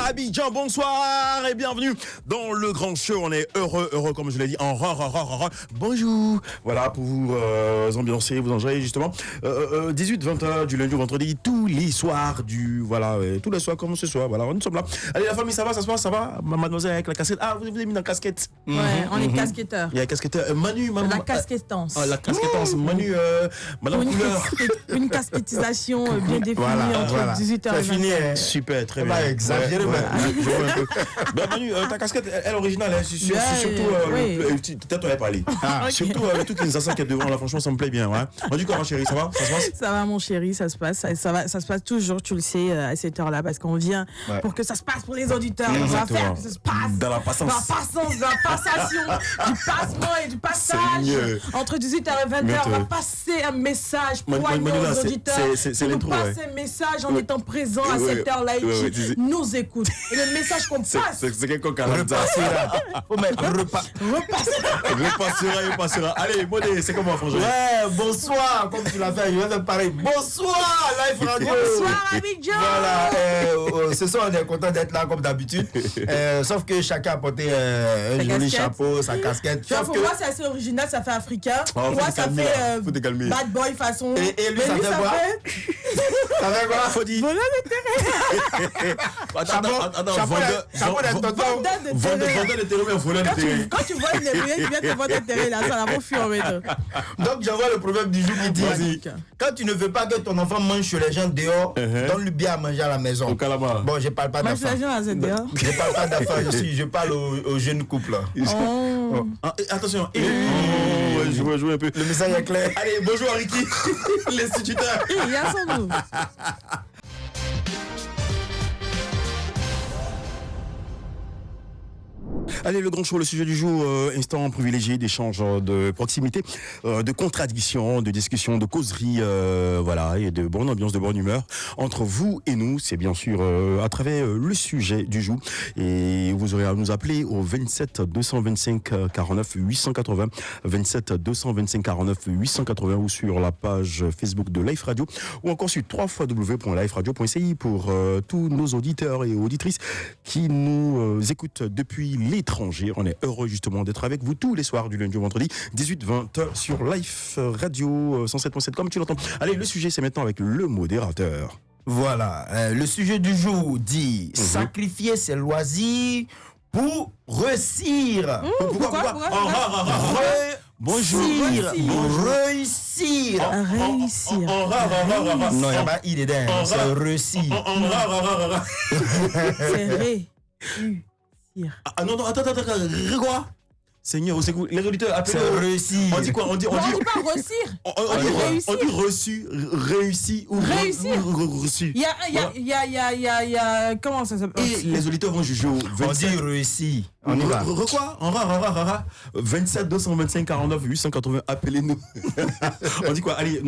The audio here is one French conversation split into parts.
Abidjan, bonsoir et bienvenue dans le grand show. On est heureux, comme je l'ai dit, en bonjour. Voilà, pour vous ambiancer, vous enjoyer justement. 18-20h du lundi au vendredi, tous les soirs tous les soirs comme ce soir. Voilà, nous sommes là. Allez, la famille, ça va, ça va, mademoiselle avec la casquette. Ah, vous avez mis dans la casquette. Ouais, on est casquetteurs. Il y a la casquetteur. Manu, maman. La casquettance. La casquettance. Manu, madame Couleur. Une casquettisation bien définie entre 18h et 20h. Super, très bien. On va exagérer, je vois un peu. Ben Manu, ta casquette, elle est originale, hein, surtout, peut-être on va parler. Surtout avec tout Kinshasa qui est devant, là, franchement, ça me plaît bien. Ouais. On dit quoi, ma chérie, ça va? Ça se passe? Ça va, mon chéri, ça se passe. Ça se passe toujours, tu le sais, à cette heure-là, parce qu'on vient pour que ça se passe pour les auditeurs. On va faire que ça se passe. Dans la passance. Dans la passation, du passement et du passage. Entre 18h et 20h, on va passer un message poignant aux auditeurs. C'est l'intro. On passe un message en étant présent à cette heure-là et qui nous écoute. Et le message qu'on passe. C'est quelqu'un qui a repassera. Repassera. Allez, Modé, c'est comment, Franjo? Ouais, bonsoir, comme tu l'as fait, je vais faire pareil. Bonsoir, Live Radio. Bonsoir, Abidjan. Voilà, ce soir, on est content d'être là comme d'habitude. Sauf que chacun a porté un joli chapeau, sa casquette. Pour moi, c'est assez original, ça fait africain. Pour moi, ça fait bad boy façon. Et lui, ça fait quoi? Ça fait quoi? Faut dire. Voilà le terrain. Attends, vendeur de terrain, mais voleur de terrain. Quand tu vois une ébrée qui vient te vendre le terrain, là, ça va vous fuir. Donc, j'envoie le proverbe du jour qui dit quand tu ne veux pas que ton enfant mange chez les gens dehors, donne-lui bien à manger à la maison. Bon, je parle pas d'enfants. Je parle pas d'enfants, je parle aux jeunes couples. Attention. Je vais jouer un peu. Le message est clair. Allez, bonjour Ricky, l'instituteur. Il y a son nom. Allez, le grand show, le sujet du jour, instant privilégié d'échange de proximité, de contradiction, de discussion, de causerie, et de bonne ambiance, de bonne humeur entre vous et nous. C'est bien sûr à travers le sujet du jour. Et vous aurez à nous appeler au 27 225 49 880, 27 225 49 880 ou sur la page Facebook de Live Radio ou encore sur www.liveradio.ci pour tous nos auditeurs et auditrices qui nous écoutent depuis l'étranger. On est heureux justement d'être avec vous tous les soirs du lundi au vendredi, 18-20 sur Live Radio 107.7 comme tu l'entends. Allez, le sujet c'est maintenant avec le modérateur. Voilà, le sujet du jour dit sacrifier ses loisirs pour réussir. Pourquoi Bonjour. Réussir. Non, il n'y a pas I dedans, c'est réussir. C'est réussir. Ah non, attends, quoi? Seigneur, les auditeurs appellent. C'est réussi. On dit quoi? On dit pas réussir. On dit reçu, réussi ou reçu. Il y a comment ça s'appelle? Et les auditeurs vont juger au 27. On dit réussi. On y va. Quoi? 27 225 49 880. Appelez-nous. On dit quoi? Allez,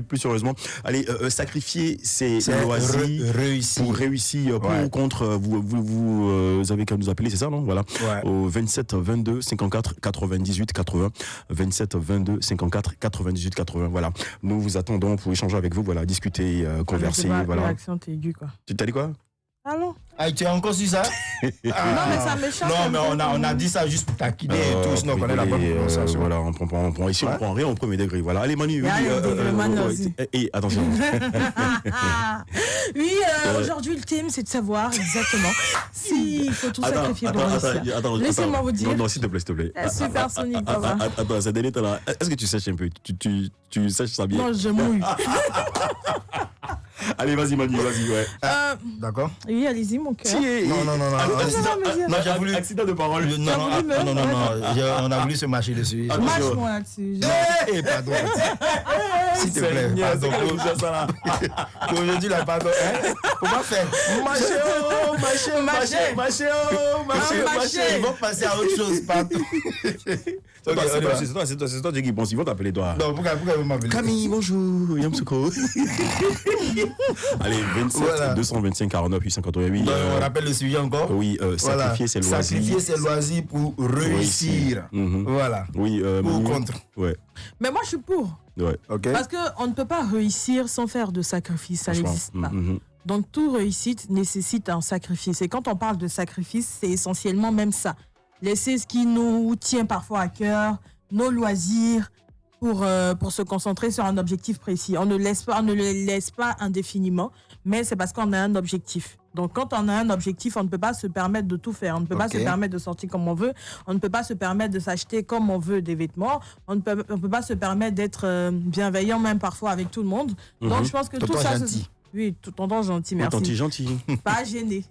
plus sérieusement. Allez, sacrifier ses loisirs pour réussir. Pour ou contre, vous avez qu'à nous appeler, c'est ça, non? Voilà. Ouais. Au 27 22 54 98 80. 27 22 54 98 80. Voilà. Nous vous attendons pour échanger avec vous. Voilà, discuter, converser. Voilà. L'accent aigu, quoi. Tu t'as dit quoi? Allô? Ah, tu as encore su ça? Non, mais ça me choque. Non, mais on a dit ça juste pour taquiner et tout, sinon on connaît la bonne prononciation. Voilà, on prend ici, on prend rien au premier degré. Voilà, allez Manu. Et attention. Oui, aujourd'hui le thème c'est de savoir exactement s'il faut tout sacrifier pour réussir. Laissez-moi vous dire. Non, s'il te plaît. Supersonique, papa. Attends, c'est dernier temps là. Est-ce que tu sèches un peu? Tu sèches ça bien? Non, je mouille. Allez, vas-y Manu, ouais. D'accord. Oui, allez-y mon cœur. Non, j'ai voulu. Accident de parole. Non, on a voulu se marcher dessus. Mâche-moi là-dessus. Pardon. S'il te plaît, pardon. Aujourd'hui, là, pardon. Comment faire? Ils vont passer à autre chose, pardon. C'est toi, Jiggy. Bon, ils vont t'appeler toi. Non, pourquoi vous m'appelez? Camille, bonjour. Yamsuko. Allez, 27 225 49 888. On rappelle le sujet encore. Oui, sacrifier ses loisirs. Sacrifier ses loisirs pour réussir. Voilà. Oui, ou contre. Ouais. Mais moi, je suis pour. Ouais. Ok. Parce qu'on ne peut pas réussir sans faire de sacrifice, ça n'existe pas. Donc, toute réussite nécessite un sacrifice. Et quand on parle de sacrifice, c'est essentiellement même ça. Laisser ce qui nous tient parfois à cœur, nos loisirs, pour se concentrer sur un objectif précis. On ne le laisse pas indéfiniment, mais c'est parce qu'on a un objectif. Donc, quand on a un objectif, on ne peut pas se permettre de tout faire. On ne peut pas se permettre de sortir comme on veut. On ne peut pas se permettre de s'acheter comme on veut des vêtements. On ne peut pas se permettre d'être bienveillant même parfois avec tout le monde. Donc, je pense que tout ça... Oui, tonton gentil, merci. Tonton gentil. Pas gêné.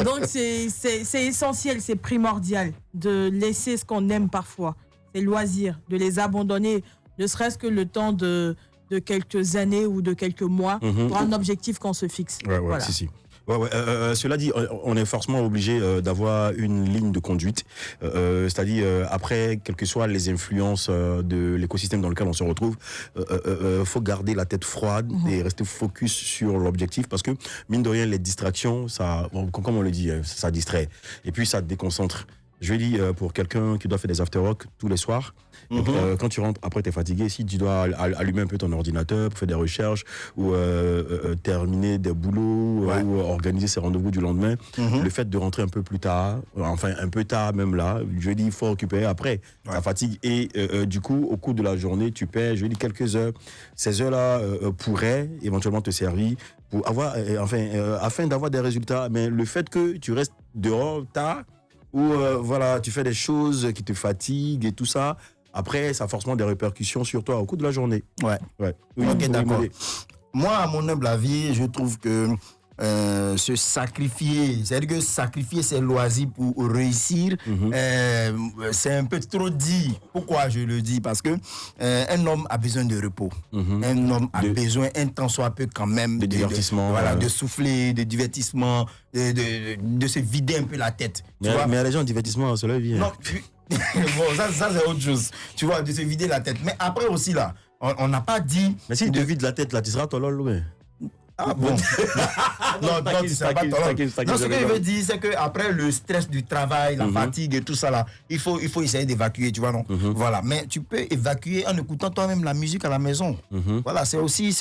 Donc, c'est essentiel, c'est primordial de laisser ce qu'on aime parfois, ces loisirs, de les abandonner, ne serait-ce que le temps de quelques années ou de quelques mois pour un objectif qu'on se fixe. Voilà. Si. Cela dit, on est forcément obligé d'avoir une ligne de conduite, c'est-à-dire après, quelles que soient les influences de l'écosystème dans lequel on se retrouve, faut garder la tête froide et rester focus sur l'objectif, parce que mine de rien, les distractions, ça, comme on le dit, ça distrait et puis ça te déconcentre. Je vais dire, pour quelqu'un qui doit faire des after-work tous les soirs, quand tu rentres, après tu es fatigué, si tu dois allumer un peu ton ordinateur pour faire des recherches ou terminer des boulots ou organiser ses rendez-vous du lendemain, le fait de rentrer un peu plus tard, enfin un peu tard même là, je vais dire, il faut récupérer après ta fatigue. Et du coup, au cours de la journée, tu perds, je vais dire, quelques heures. Ces heures-là pourraient éventuellement te servir pour avoir, afin d'avoir des résultats. Mais le fait que tu restes dehors tard, ou voilà, tu fais des choses qui te fatiguent et tout ça, après, ça a forcément des répercussions sur toi au cours de la journée. Ouais. Oui, ok, d'accord. Moi, à mon humble avis, je trouve que se sacrifier, c'est-à-dire que sacrifier ses loisirs pour réussir, c'est un peu trop dit. Pourquoi je le dis? Parce que un homme a besoin de repos. Un homme a besoin, un temps soit peu quand même, de divertissement. De souffler, de divertissement, de se vider un peu la tête. Mais il y a des gens en divertissement, cela vient. Non, bon, ça c'est autre chose. Tu vois, de se vider la tête. Mais après aussi, là, on n'a pas dit... Mais si tu te vides la tête, là, tu seras tolol, ouais. Ah bon? Non, tu sais pas. Non, ce que je veux dire, c'est qu'après le stress du travail, la fatigue et tout ça là, il faut essayer d'évacuer, tu vois, non? Voilà, mais tu peux évacuer en écoutant toi-même la musique à la maison. Voilà, c'est aussi,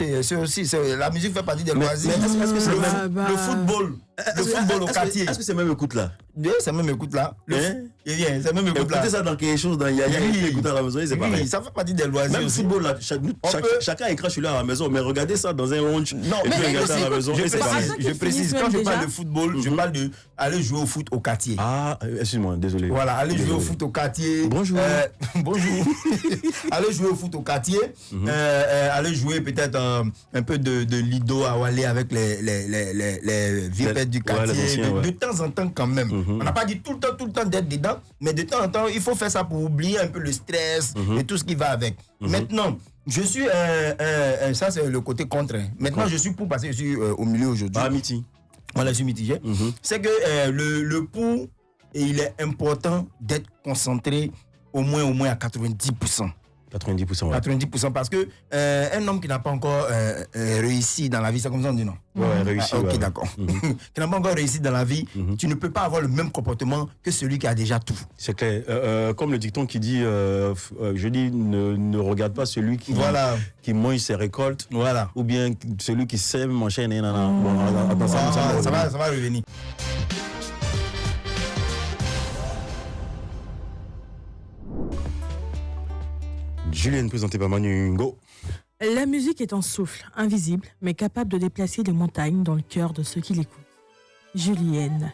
la musique fait partie des loisirs. Mais est-ce que c'est le football? Le football au quartier. Est-ce que c'est même écoute là? Oui, c'est même écoute là. C'est même écoute là. Écoutez ça dans quelque chose, dans Yaya, écouter à la maison, c'est pareil. Oui, ça fait partie des loisirs. Même le football là, chacun écrit chez lui à la maison, mais regardez ça dans un lounge. Non, et puis regardez ça à la maison. Je précise, quand je parle de football, je parle de aller jouer au foot au quartier. Ah, excuse-moi, désolé. Voilà, aller jouer au foot au quartier. Bonjour. Bonjour. Aller jouer au foot au quartier. Aller jouer peut-être un peu de lido à Walé avec les vieux du quartier. De temps en temps quand même. On n'a pas dit tout le temps d'être dedans, mais de temps en temps, il faut faire ça pour oublier un peu le stress et tout ce qui va avec. Maintenant, je suis, ça c'est le côté contre. Maintenant, je suis pour passer, je suis au milieu aujourd'hui. Ah, miti. Voilà, je suis mitigé. C'est que le pour, il est important d'être concentré au moins à 90%. 90%, ouais. 90% parce que un homme qui n'a pas encore réussi dans la vie, c'est comme ça on dit non? Ouais, réussi. Ok, d'accord. Qui n'a pas encore réussi dans la vie, tu ne peux pas avoir le même comportement que celui qui a déjà tout. C'est clair. Comme le dicton qui dit, je dis, ne regarde pas celui qui mange ses récoltes, ou bien celui qui sème manger. Bon, ça va revenir. Julienne, présentée par Manu Ngo. La musique est un souffle, invisible, mais capable de déplacer les montagnes dans le cœur de ceux qui l'écoutent. Julienne.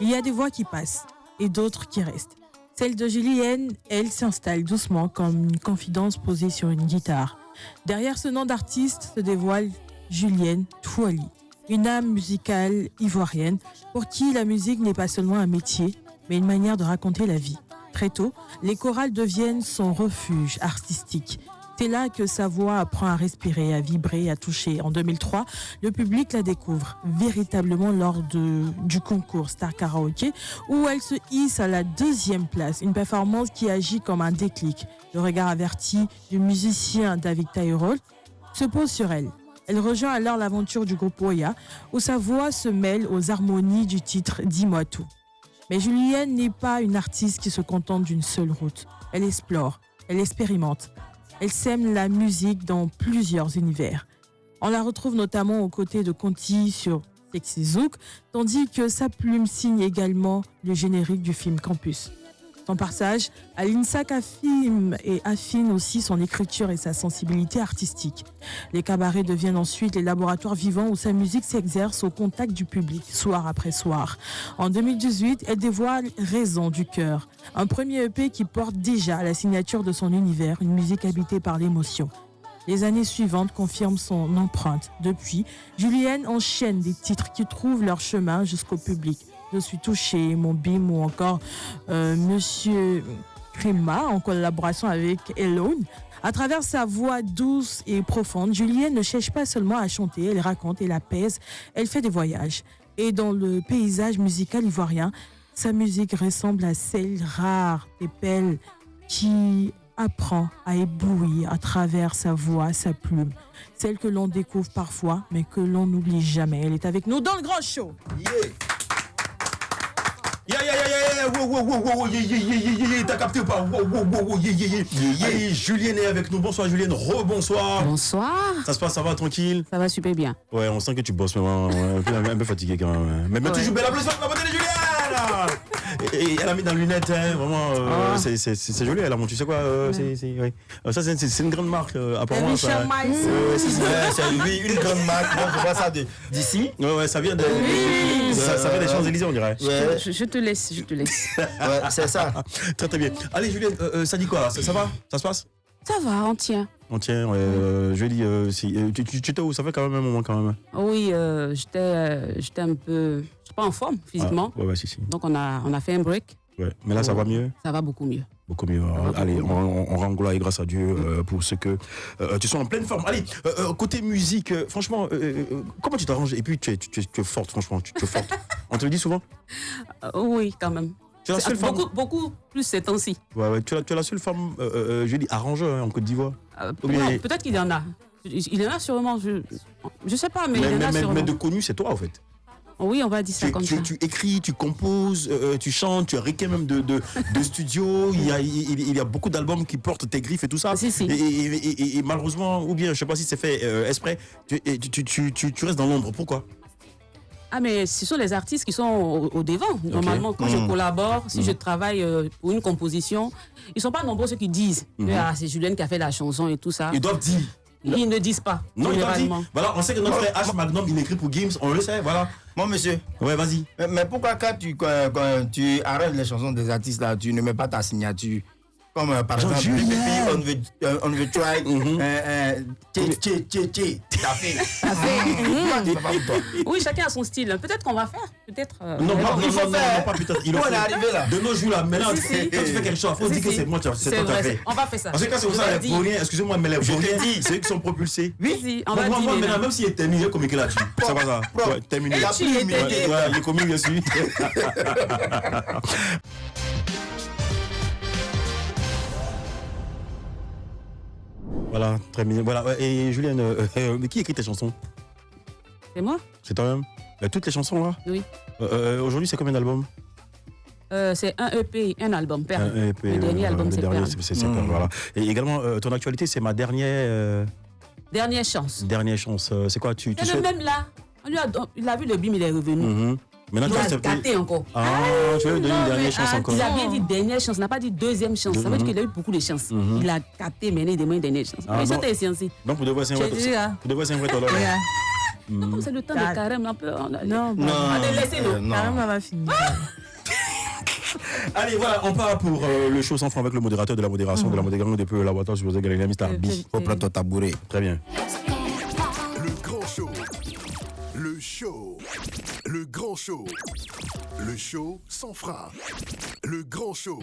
Il y a des voix qui passent et d'autres qui restent. Celle de Julienne, elle s'installe doucement comme une confidence posée sur une guitare. Derrière ce nom d'artiste se dévoile Julienne Touali, une âme musicale ivoirienne pour qui la musique n'est pas seulement un métier, mais une manière de raconter la vie. Très tôt, les chorales deviennent son refuge artistique. C'est là que sa voix apprend à respirer, à vibrer, à toucher. En 2003, le public la découvre véritablement lors du concours Star Karaoke, où elle se hisse à la 2e place, une performance qui agit comme un déclic. Le regard averti du musicien David Taïrol se pose sur elle. Elle rejoint alors l'aventure du groupe Oya, où sa voix se mêle aux harmonies du titre « Dis-moi tout ». Mais Julienne n'est pas une artiste qui se contente d'une seule route. Elle explore, elle expérimente. Elle sème la musique dans plusieurs univers. On la retrouve notamment aux côtés de Conti sur Sexy Zouk, tandis que sa plume signe également le générique du film Campus. Son passage à l'INSAC affine aussi son écriture et sa sensibilité artistique. Les cabarets deviennent ensuite les laboratoires vivants où sa musique s'exerce au contact du public, soir après soir. En 2018, elle dévoile Raison du cœur, un premier EP qui porte déjà la signature de son univers, une musique habitée par l'émotion. Les années suivantes confirment son empreinte. Depuis, Julienne enchaîne des titres qui trouvent leur chemin jusqu'au public. Je suis touchée, Mon Bim ou encore Monsieur Crima en collaboration avec Elone. À travers sa voix douce et profonde, Julienne ne cherche pas seulement à chanter, elle raconte, elle apaise, elle fait des voyages. Et dans le paysage musical ivoirien, sa musique ressemble à celle rare des belles qui apprend à éblouir à travers sa voix, sa plume. Celle que l'on découvre parfois, mais que l'on n'oublie jamais. Elle est avec nous dans le grand show. T'as capté ou pas? Allez, Julienne est avec nous. Bonsoir Julienne, rebonsoir. Bonsoir. Ça va tranquille? Ça va super bien. Ouais, on sent que tu bosses, mais un peu fatigué quand même. Mais toujours belle applaudissement pour la beauté de Julienne. Et elle a mis dans les lunettes, hein, vraiment, c'est joli, elle a monté, tu sais quoi, ça c'est une grande marque, apparemment. C'est une grande marque, donc je vois ça d'ici. Ouais, ça vient ça vient des Champs-Élysées, on dirait. Ouais. Je te laisse. Ouais, c'est ça. Très bien. Allez Julienne, ça dit quoi? Ça va? Ça se passe? Ça va, on tient. Je dis, tu étais où? Ça fait quand même un moment quand même. Oui, j'étais un peu... Je suis pas en forme physiquement. Ouais, si. Donc on a fait un break. Ouais, mais là ça va mieux? Ça va beaucoup mieux. Beaucoup mieux. Allez, on rend gloire et grâce à Dieu pour ce que tu sois en pleine forme. Allez, côté musique, franchement, comment tu t'arranges? Et puis tu es forte, franchement, tu es forte. On te le dit souvent? Oui, quand même. Tu es la seule femme... beaucoup plus ces temps-ci. Ouais, tu es la seule femme, je dis, arrangeur en Côte d'Ivoire. Peut-être qu'il y en a. Il y en a sûrement, je sais pas, mais il y en a sûrement. Mais de connu, c'est toi en fait. Oui, on va dire ça comme ça. Tu écris, tu composes, tu chantes, tu as requin même de studio. Il y a beaucoup d'albums qui portent tes griffes et tout ça. Si. Et malheureusement, ou bien je sais pas si c'est fait exprès, tu restes dans l'ombre. Pourquoi? Ah, mais ce sont les artistes qui sont au devant. Normalement, quand je collabore, si je travaille pour une composition, ils sont pas nombreux ceux qui disent c'est Julienne qui a fait la chanson et tout ça. Ils doivent dire. Ils ne disent pas. Non, ils doivent dire. Voilà, on sait que notre frère H. Magnum, il écrit pour Gims, on le sait, voilà. Mon monsieur. Ouais, vas-y. Mais pourquoi quand tu arrêtes les chansons des artistes là, tu ne mets pas ta signature? Comme par exemple, on veut try, t'as fait. Oui, chacun a son style. Peut-être qu'on va faire. Peut-être. Non, pas peut-être. On est arrivé là. De nos jours là, maintenant, quand tu fais quelque chose, il faut dire que c'est moi, c'est toi qui as fait. On va faire ça. Parce que quand c'est comme ça, les Vauriens, excusez-moi, mais les Vauriens, c'est eux qui sont propulsés. Oui, on va dire. Moi, maintenant, même s'il est terminé, il est communiqué là-dessus. Ça va ça. Ouais, terminé. Il a plus de mérite. Il est communiqué dessus. Voilà, très bien. Voilà. Et Julienne, qui écrit tes chansons? C'est moi. C'est toi-même? Toutes les chansons là? Oui. Aujourd'hui, c'est combien d'albums? C'est un EP, un album, Perle. Un EP, le dernier album, c'est Perle. C'est Perle, voilà. Et également, ton actualité, c'est ma dernière... Dernière chance. Dernière chance. C'est quoi? Tu le même là. Il a vu le bim, il est revenu. Maintenant, il a gâté encore. Tu veux lui donner une dernière chance encore? Il a bien dit dernière chance, il n'a pas dit deuxième chance. Ça veut dire qu'il a eu beaucoup de chance. Il a gâté, mais il demande une dernière chance. Mais ça, t'es sciencé. Donc, pour de vrai, c'est un vrai tolère. Comme c'est le temps de carême, un peu. Non. Laissez-le. Carême, va finir. Allez, voilà, on part pour le show sans franc avec le modérateur de la modération de la modération depuis le laboratoire supposé gagner Mr. B. Reprends ton tabouret. Très bien. Le grand show. Le show. Le grand show. Le show sans frein. Le grand show.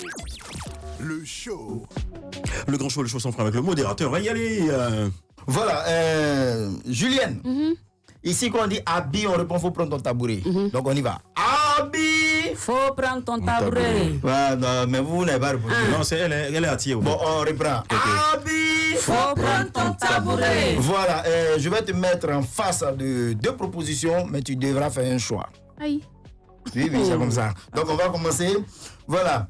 Le show. Le grand show, le show sans frein avec le modérateur. On va y aller. Voilà, Julienne. Ici, quand on dit Abi, on répond faut prendre ton tabouret. Donc, on y va. Abi, faut prendre ton tabouret. Ouais, non, mais vous n'avez pas répondu. Non, elle est attirée. Bon, on reprend. Abi, faut prendre ton tabouret. Voilà, je vais te mettre en face de deux propositions, mais tu devras faire un choix. Aïe. Oui, c'est comme ça. Donc, on va commencer. Voilà.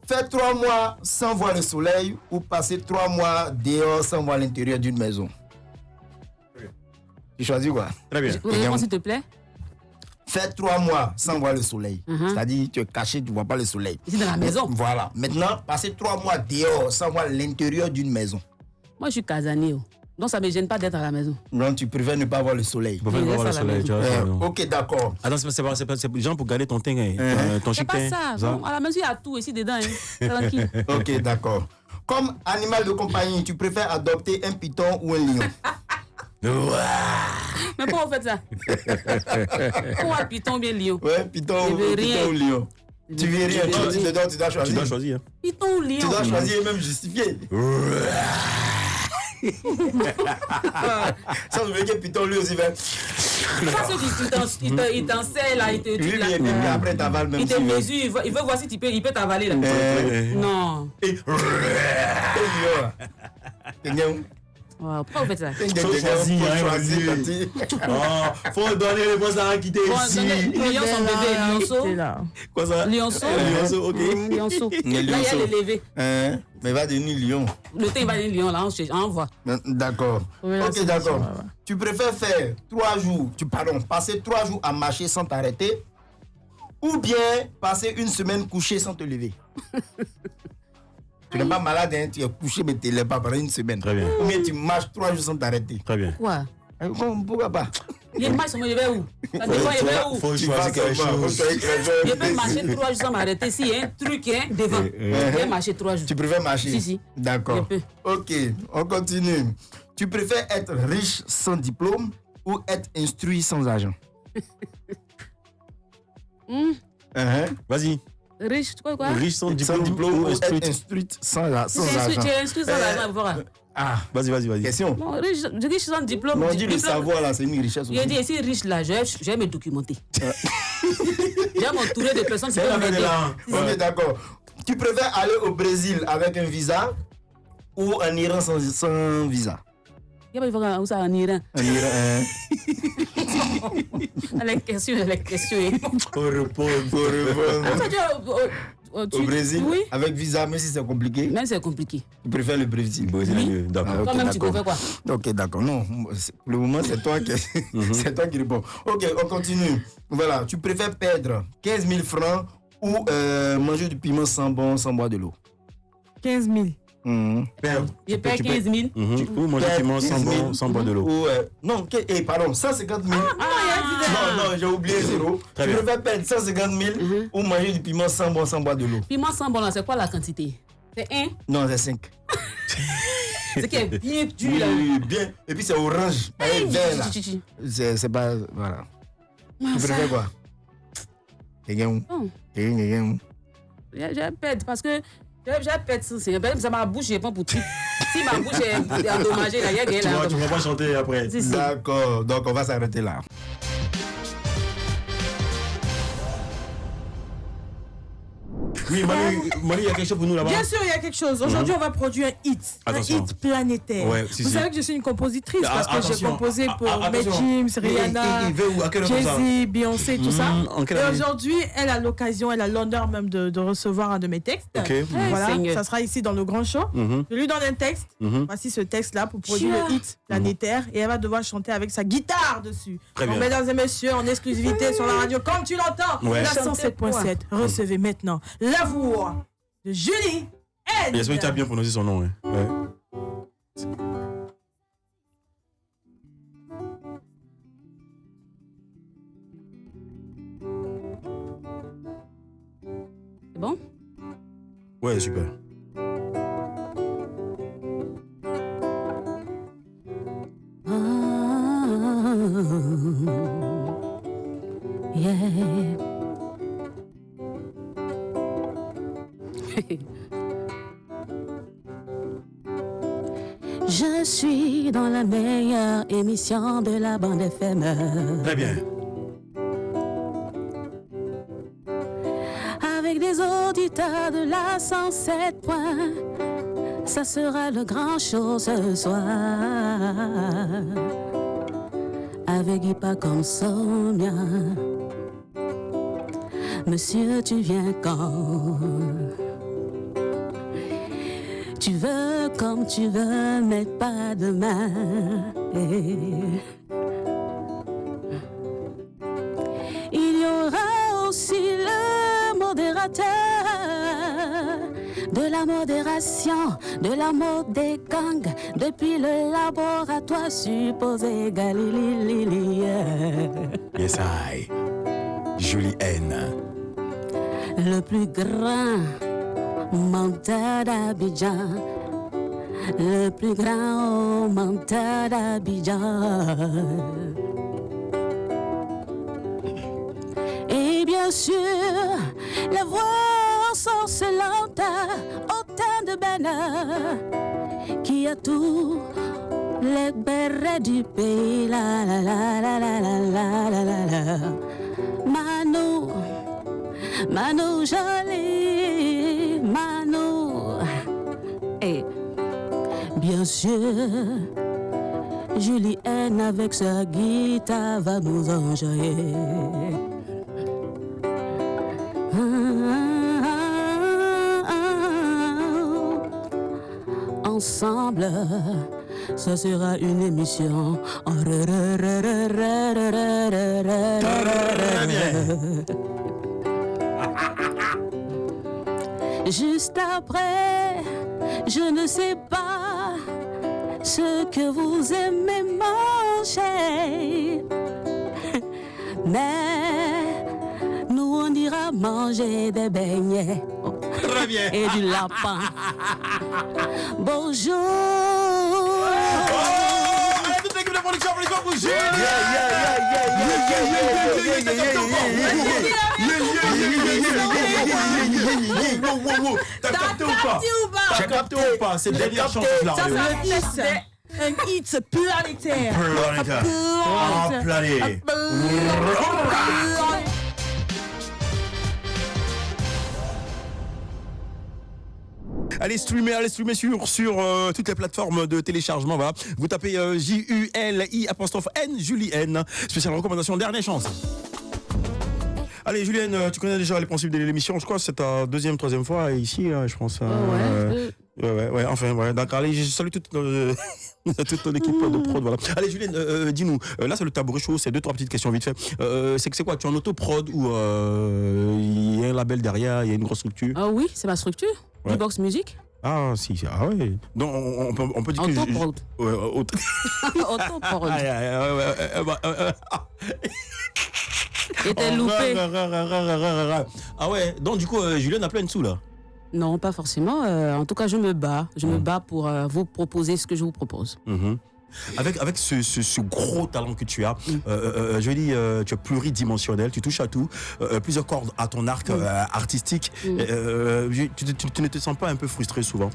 Faire 3 mois sans voir le soleil ou passer 3 mois dehors sans voir l'intérieur d'une maison. Tu choisis quoi? Très bien. Réponds s'il te plaît. Fais 3 mois sans voir le soleil. C'est-à-dire, tu es caché, tu ne vois pas le soleil. Ici dans la maison. Voilà. Maintenant, passer 3 mois dehors sans voir l'intérieur d'une maison. Moi, je suis casanier. Donc, ça ne me gêne pas d'être à la maison. Non, tu préfères ne pas voir le soleil. Tu préfères voir le soleil. Ok, d'accord. Attends, c'est genre pour garder ton teint, ton C'est chic pas teint. ça. Bon, à la maison, il y a tout ici dedans. Tranquille. Ok, d'accord. Comme animal de compagnie, tu préfères adopter un python ou un lion? Mais pourquoi vous faites ça? Pourquoi python ou bien lion? Ouais, python ou lion. Tu veux rien, tu dis dedans, tu dois choisir. Tu dois choisir. Python ou lion? Tu dois choisir et même justifier. Ça veut dire que python lui aussi fait. Parce qu'il t'enseigne là, il te tue là. Et après t'avales même. Il te mesure, il veut voir si il peut t'avaler là. Non. Wow, pourquoi vous faites ça? Faut choisir. Faut donner les bons à quitter ici. Lion son bébé, lionceau. Quoi ça? Lionceau. Lionceau, ok. Lionceau. Là, il y a l'élevé. Mais il va devenir lion. Le temps, il va devenir lion, là, on voit. D'accord. Ok, d'accord. Tu préfères faire 3 jours, passer 3 jours à marcher sans t'arrêter, ou bien passer une semaine couché sans te lever? Tu n'es pas malade, hein, tu es couché, mais tu ne l'es pas pendant une semaine. Très bien. Ou bien tu marches 3 jours sans t'arrêter. Très bien. Quoi? Pourquoi pas? Les marches sont levées où? Ça dépend, il va où? Faut choisir quelque chose. Je peux marcher 3 jours sans m'arrêter. S'il y a un truc devant, je peux marcher 3 jours. Tu préfères marcher? Si. D'accord. Ok, on continue. Tu préfères être riche sans diplôme ou être instruit sans argent? Vas-y. Riche, quoi? Riche sans diplôme ou être instruit sans argent? Tu es instruit sans argent, Vas-y. Question. Non, riche sans diplôme. Non, dis le savoir là, c'est une richesse aussi. Il a dit, si riche là, je vais me documenter. Je vais m'entourer de personnes qui peuvent m'aider. Ok, d'accord. Tu préfères aller au Brésil avec un visa ou en Iran sans visa? Il y a pas où ça en Iran. En Iran, Les questions. Pour répondre. Au Brésil, oui. Avec visa, même si c'est compliqué. Même si c'est compliqué. Tu préfères le Brésil? Oui. D'accord. Toi-même, tu préfères quoi? Ok, d'accord. Non, pour le moment, c'est toi qui réponds. Ok, on continue. Voilà, tu préfères perdre 15 000 francs ou manger du piment sans boire de l'eau? 15 000. Je perds 15 000. Ou manger du piment sans boire de l'eau. Non, pardon, 150 000. Non, j'ai oublié 0. Tu préfères perdre 150 000 ou manger du piment sans boire de l'eau? Piment sans boire, c'est quoi la quantité? C'est 1? Non, c'est 5. C'est qui est bien dur là. Oui, bien. Et puis c'est orange. Vert là. C'est pas. Voilà. Tu préfères quoi? Je vais perdre parce que. J'ai perdre ça, ma bouche, je prends pour tout. Si ma bouche est endommagée, là, il y a quelqu'un là. Tu vas pas chanter après. D'accord, donc on va s'arrêter là. Oui, Manu, il y a quelque chose pour nous là-bas. Bien sûr, il y a quelque chose. Aujourd'hui, on va produire un hit. Attention. Un hit planétaire. Ouais, Vous savez que je suis une compositrice parce que j'ai composé pour Matt attention. James, Rihanna, Jay-Z, Beyoncé, tout ça. Et aujourd'hui, elle a l'occasion, elle a l'honneur même de recevoir un de mes textes. Okay. Voilà, ça sera ici dans le grand show. Je lui donne un texte. Voici ce texte-là pour produire le hit planétaire. Et elle va devoir chanter avec sa guitare dessus. Donc, mesdames et messieurs, en exclusivité sur la radio, comme tu l'entends, la 107.7. Recevez maintenant la voix de Julie N. J'espère que tu as bien prononcé son nom. Ouais. C'est bon? Ouais, super. Je suis dans la meilleure émission de la bande FM. Très bien. Avec des auditeurs de la 107 points, ça sera le grand show ce soir. Avec Ipa comme Sonia. Monsieur, tu viens quand? Tu veux comme tu veux, mais pas demain. de la modération, de l'amour des gangs, depuis le laboratoire supposé Galilée. Yes, I. Julie N. Le plus grand menteur d'Abidjan, le plus grand menteur d'Abidjan. Et bien sûr, les voix sorcelantes au teint de bonheur qui a tous les bérets du pays. La la la la la la la la la la. Manu jolie, Manu. Et bien sûr, Julie N avec sa guitare va nous enjailler. Ensemble, ça sera une émission. Juste après, je ne sais pas ce que vous aimez manger, mais nous on ira manger des beignets et du lapin. Bonjour. Toute l'équipe de production, applaudissements pour Julie. T'as capté ou pas? T'as capté ou pas? C'est la dernière chance de la radio. Un hit planétaire. Planétaire. Allez streamer sur toutes les plateformes de téléchargement. Voilà. Vous tapez JULI''N, Julie N. Spéciale recommandation, dernière chance. Allez, Julienne, tu connais déjà les principes de l'émission. Je crois que c'est ta deuxième, troisième fois ici, je pense. Ouais. Enfin, ouais. D'accord. Allez, je salue toute ton équipe de prod. Voilà. Allez, Julienne, dis-nous. Là, c'est le tabouret chaud. C'est 2-3 petites questions vite fait. C'est quoi? Tu es en auto-prod ou il y a un label derrière? Il y a une grosse structure? Ah oui, c'est ma structure. Ouais. Box Music. Ah, si. Ah, ouais. Donc, on peut dire que. Auto-prod. Ouais, Auto-prod. Et t'es loupé. Ah ouais, donc du coup, Julienne a plein de sous là? Non, pas forcément. En tout cas, je me bats. Je me bats pour vous proposer ce que je vous propose. Avec ce gros talent que tu as, je dis, tu es pluridimensionnel, tu touches à tout, plusieurs cordes à ton arc artistique. Tu ne te sens pas un peu frustré souvent?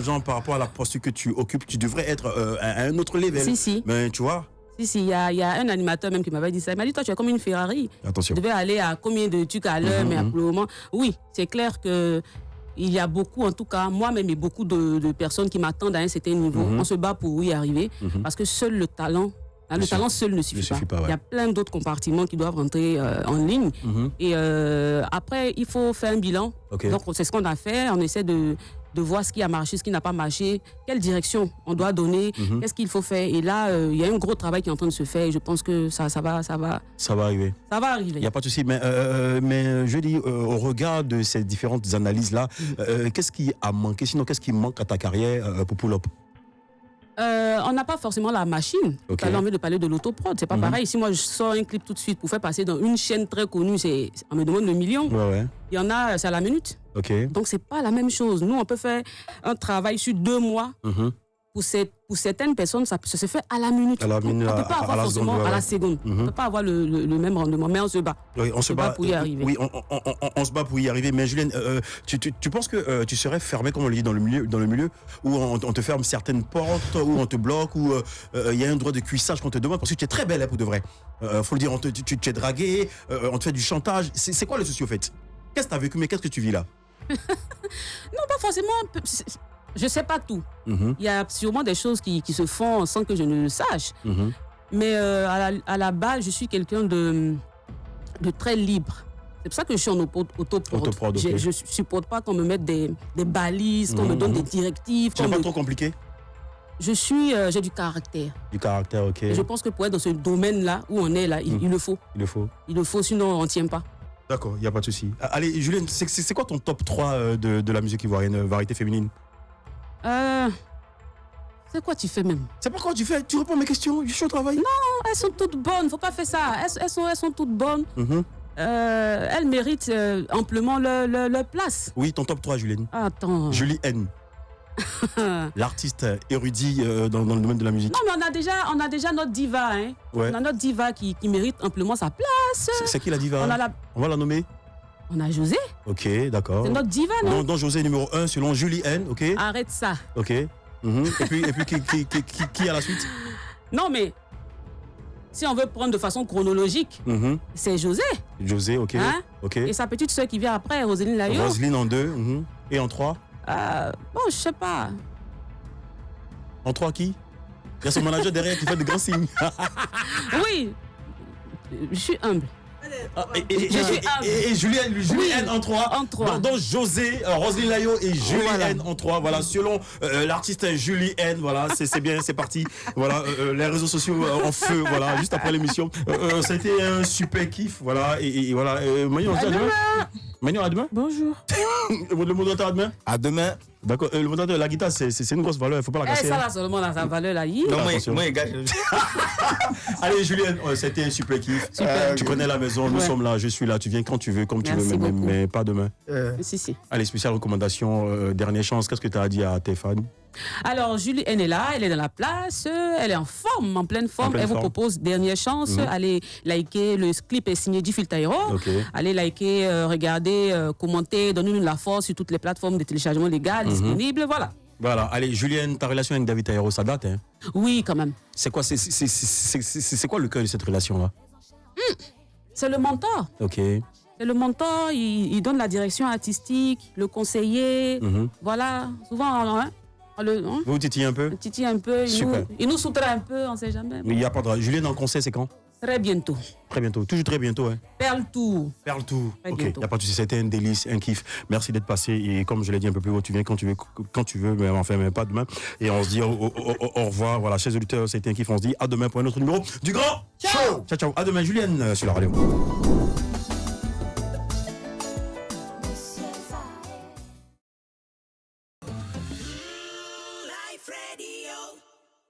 Genre par rapport à la posture que tu occupes, tu devrais être à un autre level. Si. Mais tu vois? Si, il y a un animateur même qui m'avait dit ça. Il m'a dit, toi, tu es comme une Ferrari. Attention. Tu devais aller à combien de trucs à l'heure, mais pour le moment, oui, c'est clair que il y a beaucoup, en tout cas, moi-même et beaucoup de personnes qui m'attendent à un certain niveau. On se bat pour y arriver, parce que seul le talent, le talent seul ne suffit pas. Il y a plein d'autres compartiments qui doivent rentrer en ligne. Et après, il faut faire un bilan. Donc, c'est ce qu'on a fait. On essaie de voir ce qui a marché, ce qui n'a pas marché, quelle direction on doit donner, qu'est-ce qu'il faut faire. Et là, il y a un gros travail qui est en train de se faire et je pense que ça va arriver. Ça va arriver. Il n'y a pas de souci. Mais je dis, au regard de ces différentes analyses-là, qu'est-ce qui a manqué? Sinon, qu'est-ce qui manque à ta carrière pour Pull Up? On n'a pas forcément la machine. Tout à l'heure, on vient de parler de l'autoprod. C'est pas pareil. Si moi, je sors un clip tout de suite pour faire passer dans une chaîne très connue, on me demande le million. Il y en a, c'est à la minute. Donc, c'est pas la même chose. Nous, on peut faire un travail sur 2 mois. Pour certaines personnes, ça se fait à la minute. On ne peut pas avoir forcément à la seconde. On ne peut pas avoir le même rendement, mais on se bat. Oui, on se bat pour y arriver. Oui, on se bat pour y arriver. Mais Julienne, tu penses que tu serais fermé, comme on le dit, dans le milieu où on te ferme certaines portes, où on te bloque, où il y a un droit de cuissage qu'on te demande, parce que tu es très belle pour de vrai. Faut le dire, tu es draguée, on te fait du chantage. C'est quoi le souci au fait? Qu'est-ce que tu as vécu, mais qu'est-ce que tu vis là? Non, pas forcément. Je ne sais pas tout. Il y a sûrement des choses qui se font sans que je ne le sache. Mais à la base, je suis quelqu'un de très libre. C'est pour ça que je suis en autoprod. Je ne supporte pas qu'on me mette des balises, qu'on me donne des directives. C'est pas trop compliqué? J'ai du caractère. Du caractère, ok. Et je pense que pour être dans ce domaine-là, où on est là, il le faut. Il le faut, sinon on ne tient pas. D'accord, il n'y a pas de souci. Allez, Julienne, c'est quoi ton top 3 de la musique ivoirienne, variété féminine? C'est quoi tu fais même? C'est pas quoi tu fais? Tu réponds à mes questions, je suis au travail. Non, elles sont toutes bonnes, faut pas faire ça. Elles sont toutes bonnes. Elles méritent amplement leur place. Oui, ton top 3, Julienne. Attends. Julie N. L'artiste érudit dans le domaine de la musique. Non, mais on a déjà notre diva. Hein. Ouais. On a notre diva qui mérite amplement sa place. C'est qui la diva? On va la nommer? On a José. Ok, d'accord. C'est notre diva, non? Donc José numéro 1 selon Julie N, ok? Arrête ça. Ok. Et puis qui à la suite? Non, mais si on veut prendre de façon chronologique, c'est José. José, ok. Hein? Ok. Et sa petite soeur qui vient après, Roselyne Layo. Roselyne en 2. Et en 3? Bon, je sais pas. En 3 qui? Il y a son manager derrière qui fait de grands signes. Oui, je suis humble. Et Julienne en 3. En 3. Donc José, Roselyne Layo et Julienne en 3. Voilà, selon l'artiste Julienne, voilà, c'est bien, c'est parti. Voilà, les réseaux sociaux en feu, voilà, juste après l'émission. Ça a été un super kiff, voilà, et voilà. Manu, on se dit à demain. Manu, à demain. Bonjour. Le modérateur à demain. À demain. D'accord, le modérateur, la guitare, c'est une grosse valeur, il ne faut pas la casser. Ça là seulement dans sa valeur là. Non, moi, les gars. Allez, Julienne, c'était un super kiff. Tu connais la maison, nous sommes là, je suis là, tu viens quand tu veux, comme tu veux, mais pas demain. Si. Allez, spéciale recommandation, dernière chance, qu'est-ce que tu as à dire à tes fans? Alors, Julie N est là, elle est dans la place, elle est en forme, en pleine forme. Elle vous propose dernière chance. Allez liker, le clip est signé Difil Taïro. Allez liker, regarder, commenter, donnez-nous la force sur toutes les plateformes de téléchargement légal disponibles. Voilà. Voilà. Allez, Julienne, ta relation avec David Taïro, ça date, hein? Oui, quand même. C'est quoi, c'est quoi le cœur de cette relation-là? C'est le mentor. Ok. C'est le mentor, il donne la direction artistique, le conseiller. Voilà. Souvent, vous titillez un peu? Titille un peu, il nous soutient un peu, on ne sait jamais. Mais il n'y a pas de... Julienne en concert, c'est quand? Très bientôt. Très bientôt, toujours très bientôt. Hein. Perle Tour. Perle Tour. Ok, il n'y a pas de souci, c'était un délice, un kiff. Merci d'être passé et comme je l'ai dit un peu plus haut, tu viens quand tu veux, mais enfin, mais pas demain. Et on se dit au revoir. Voilà, chers auditeurs, c'était un kiff. On se dit à demain pour un autre numéro du Grand Show. Ciao, ciao. À demain, Julienne, sur la radio.